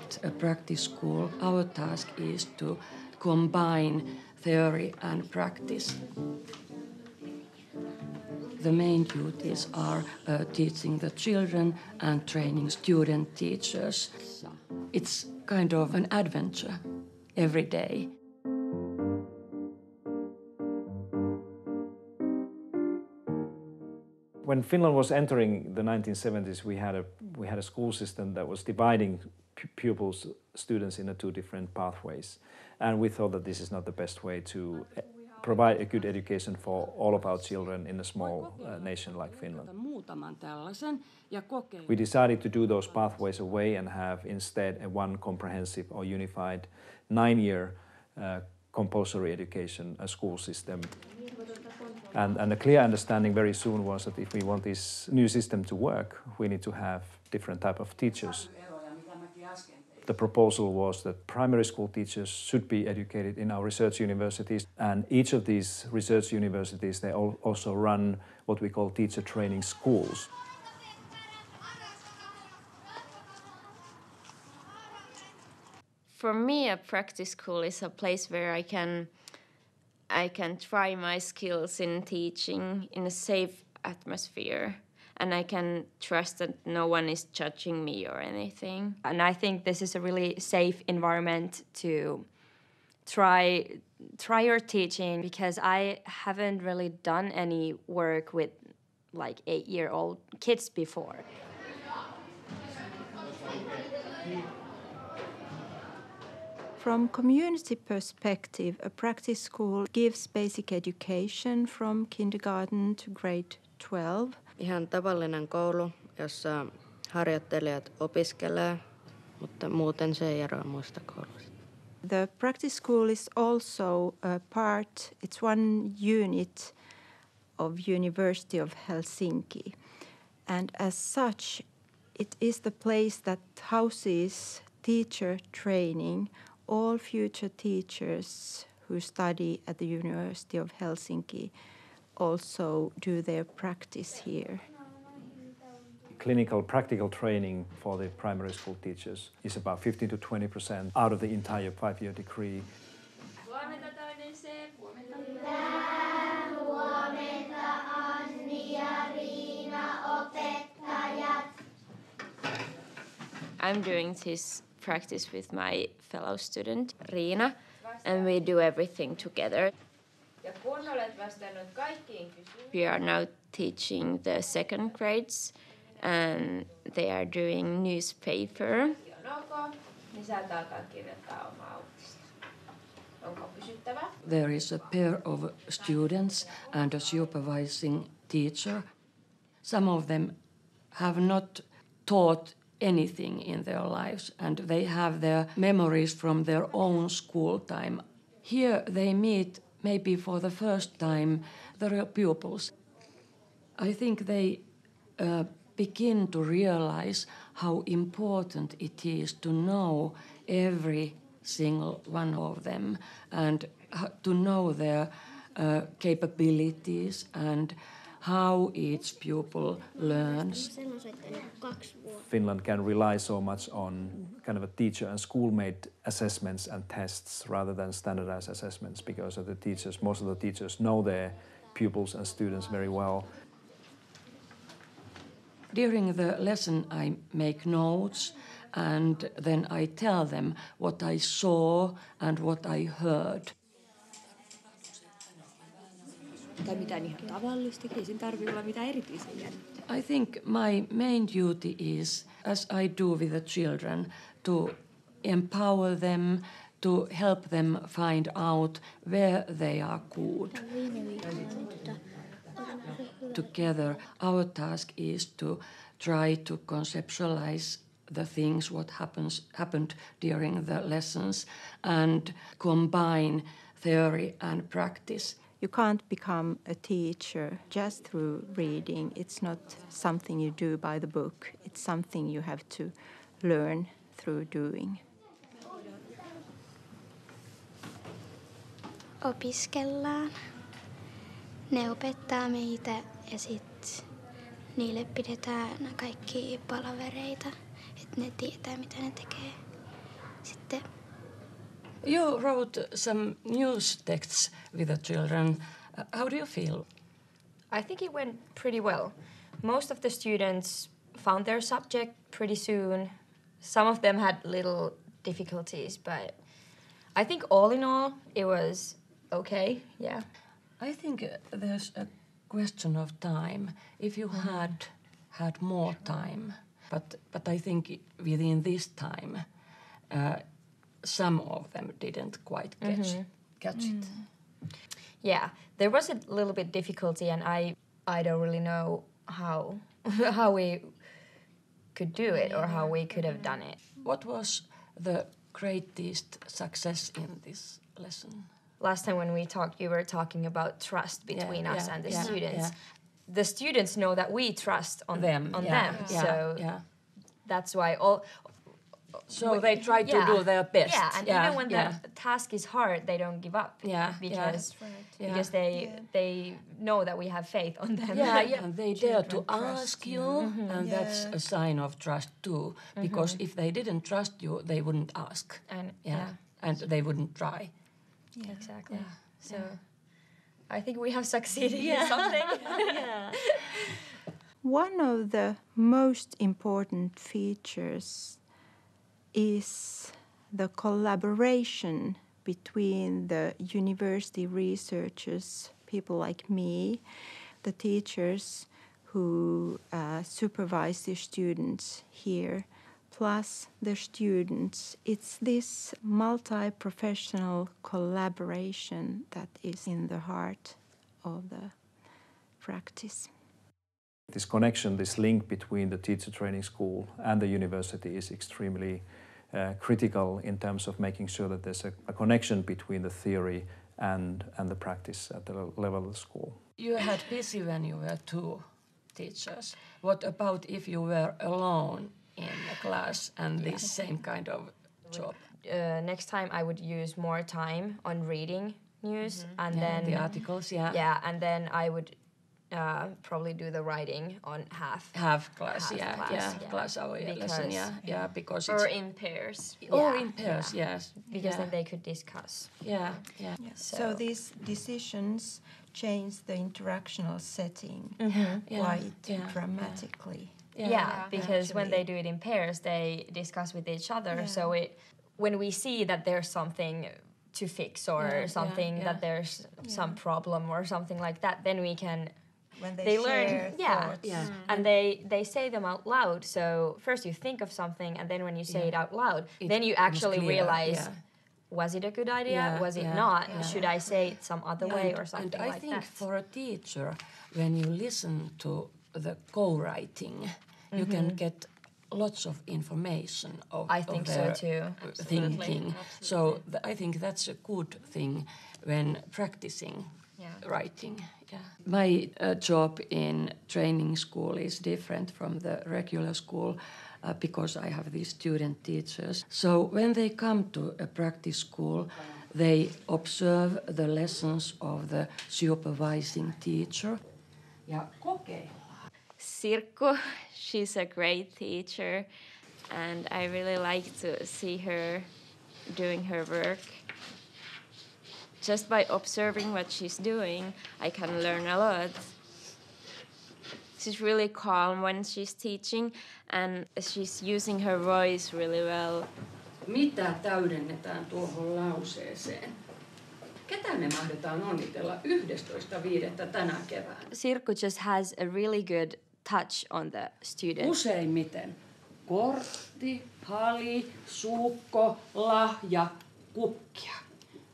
at a practice school, our task is to combine theory and practice. The main duties are teaching the children and training student teachers. It's kind of an adventure every day. When Finland was entering the 1970s, we had a school system that was dividing pupils, students, into two different pathways. And we thought that this is not the best way to provide a good education for all of our children in a small nation like Finland. We decided to do those pathways away and have instead a one comprehensive or unified 9-year compulsory education school system. And the clear understanding very soon was that if we want this new system to work, we need to have different type of teachers. The proposal was that primary school teachers should be educated in our research universities, and each of these research universities, they also run what we call teacher training schools. For me, a practice school is a place where I can try my skills in teaching in a safe atmosphere, and I can trust that no one is judging me or anything. And I think this is a really safe environment to try your teaching, because I haven't really done any work with like 8-year-old kids before. From community perspective, a practice school gives basic education from kindergarten to grade 12. Ihan tavallinen koulu, jossa harjoittelijat opiskelee, mutta muuten se ei eroa muista kouluista. The practice school is also a part, it's one unit of University of Helsinki. And as such, it is the place that houses teacher training. All future teachers who study at the University of Helsinki also do their practice here. Clinical practical training for the primary school teachers is about 15 to 20% out of the entire 5-year degree. Huomenta toinen se, huomenta. Huomenta Anni ja Riina opettajat. I'm doing this practice with my fellow student, Riina, and we do everything together. We are now teaching the second grades, and they are doing newspaper. There is a pair of students and a supervising teacher. Some of them have not taught anything in their lives, and they have their memories from their own school time. Here they meet, maybe for the first time, the real pupils. I think they begin to realize how important it is to know every single one of them and to know their capabilities and how each pupil learns. Finland can rely so much on kind of a teacher and school-made assessments and tests rather than standardized assessments, because of the teachers, most of the teachers know their pupils and students very well. During the lesson I make notes, and then I tell them what I saw and what I heard. Tai mitään ihan tavallista, ei sen tarvitse olla mitään erityisen jännittävää. I think my main duty is, as I do with the children, to empower them, to help them find out where they are good. Together, our task is to try to conceptualize the things what happened during the lessons and combine theory and practice. You can't become a teacher just through reading. It's not something you do by the book. It's something you have to learn through doing. Opiskellaan. Ne opettaa meitä ja sitten niille pidetään kaikki palavereita, että ne tietää mitä ne tekee. You wrote some news texts with the children. How do you feel? I think it went pretty well. Most of the students found their subject pretty soon. Some of them had little difficulties, but I think all in all, it was okay, yeah. I think there's a question of time. If you had more time, but I think within this time, some of them didn't quite catch it. Yeah, there was a little bit difficulty, and I don't really know how how we could do it or how we could have done it. What was the greatest success in this lesson? Last time when we talked, you were talking about trust between us and the students. Yeah. The students know that we trust on them. So that's why So they try to do their best. Yeah, and even when the task is hard, they don't give up. Because they know that we have faith on them. And they dare to ask you, and that's a sign of trust too. Because if they didn't trust you, they wouldn't ask. And they wouldn't try. Yeah. Exactly. So I think we have succeeded in something. One of the most important features is the collaboration between the university researchers, people like me, the teachers who supervise the students here, plus the students. It's this multi-professional collaboration that is in the heart of the practice. This connection, this link between the teacher training school and the university is extremely critical in terms of making sure that there's a connection between the theory and the practice at the level of the school. You had busy when you were 2 teachers. What about if you were alone in a class and this same kind of job? Next time I would use more time on reading news and then the articles, and then I would probably do the writing on half class, class hour lesson, because or in pairs, in pairs, yes, because then they could discuss. So these decisions change the interactional setting quite dramatically. Because when they do it in pairs, they discuss with each other. So when we see that there's something to fix or something that there's some problem or something like that, then we can. When they learn thoughts. And they say them out loud. So first you think of something, and then when you say it out loud, then you actually realize, was it a good idea? Was it not? Should I say it some other way or something like that? And I think for a teacher, when you listen to the co-writing, you can get lots of information of so too. Thinking. So I think that's a good thing when practicing writing. My job in training school is different from the regular school because I have these student teachers. So when they come to a practice school, they observe the lessons of the supervising teacher. Sirkku, she's a great teacher, and I really like to see her doing her work. Just by observing what she's doing, I can learn a lot. She's really calm when she's teaching, and she's using her voice really well. Mitä täydennetään tuohon lauseeseen? Ketä me mahdetaan onnitella 11.5. tänä keväänä? Sirkku just has a really good touch on the student. Useimmiten kortti, hali, suukko, lahja, kukkia.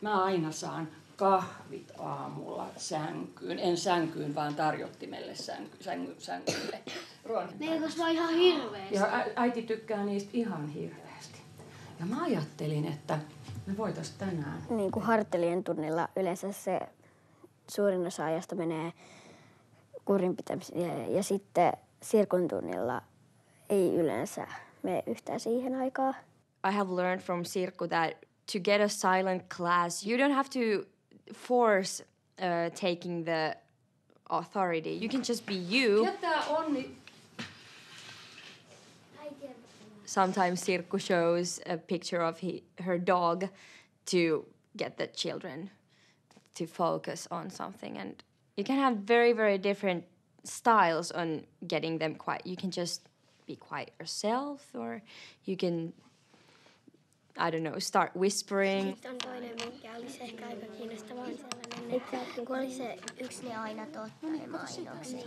Mä aina saan kahvit aamulla sänkyyn. En sänkyyn, vaan tarjottimelle sängylle. Ne kasvaa ihan hirveästi. Ja äiti tykkää niistä ihan hirveästi. Ja mä ajattelin, että me voitais tänään. Niin kuin harjoittelien tunnilla yleensä se suurin osa ajasta menee kurinpitämiseen. Ja sitten Sirkun tunnilla ei yleensä mene yhtään siihen aikaan. I have learned from Sirkku that to get a silent class, you don't have to force taking the authority. You can just be you. Sometimes Sirkku shows a picture of her dog to get the children to focus on something. And you can have very, very different styles on getting them quiet. You can just be quiet yourself, or you can, I don't know, start whispering. Sitten on toinen, mikä olisi ehkä aika kiinnostava, on sellainen, kun oli se yksi ne aina totta ne mainokset.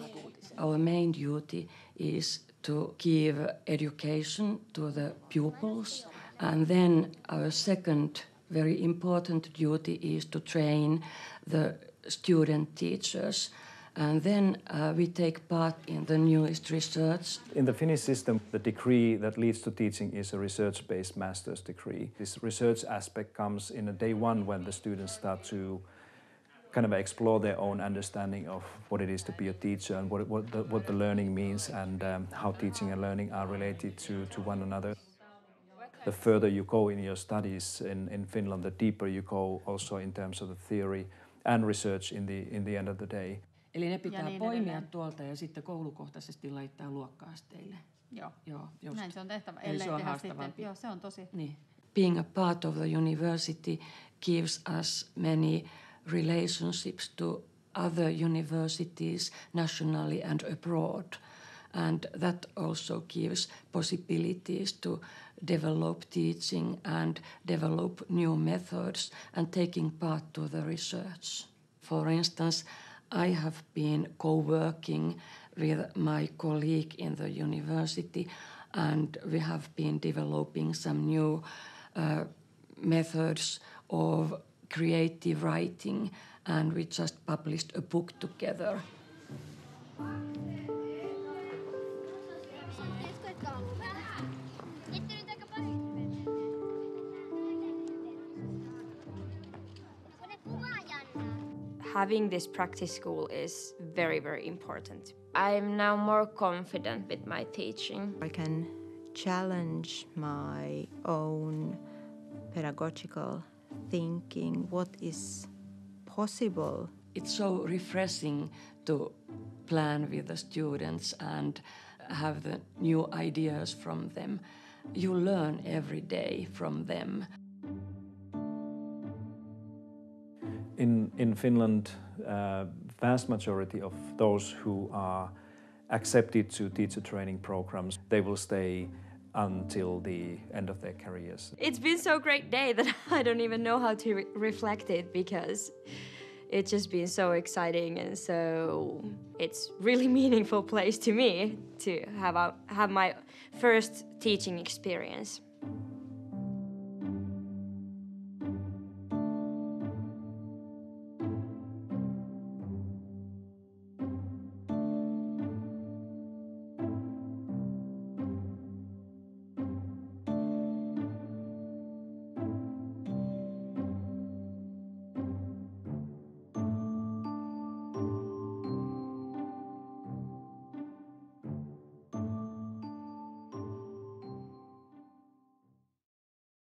Our main duty is to give education to the pupils, and then our second very important duty is to train the student teachers. And then we take part in the newest research. In the Finnish system, the degree that leads to teaching is a research-based master's degree. This research aspect comes in a day one when the students start to kind of explore their own understanding of what it is to be a teacher and what the learning means, and how teaching and learning are related to one another. The further you go in your studies in Finland, the deeper you go also in terms of the theory and research in the end of the day. Eli ne pitää poimia tuolta ja sitten koulukohtaisesti laittaa luokka-asteille. Joo, just. Näin se on tehtävä. Eli se on tehdä haastavampi. sitten, joo, se on tosi. Niin. Being a part of the university gives us many relationships to other universities nationally and abroad. And that also gives possibilities to develop teaching and develop new methods and taking part to the research. For instance, I have been co-working with my colleague in the university, and we have been developing some new methods of creative writing, and we just published a book together. Having this practice school is very, very important. I'm now more confident with my teaching. I can challenge my own pedagogical thinking, what is possible. It's so refreshing to plan with the students and have the new ideas from them. You learn every day from them. In Finland, vast majority of those who are accepted to teacher training programs, they will stay until the end of their careers. It's been so great day that I don't even know how to reflect it, because it's just been so exciting, and so it's really meaningful place to me to have my first teaching experience.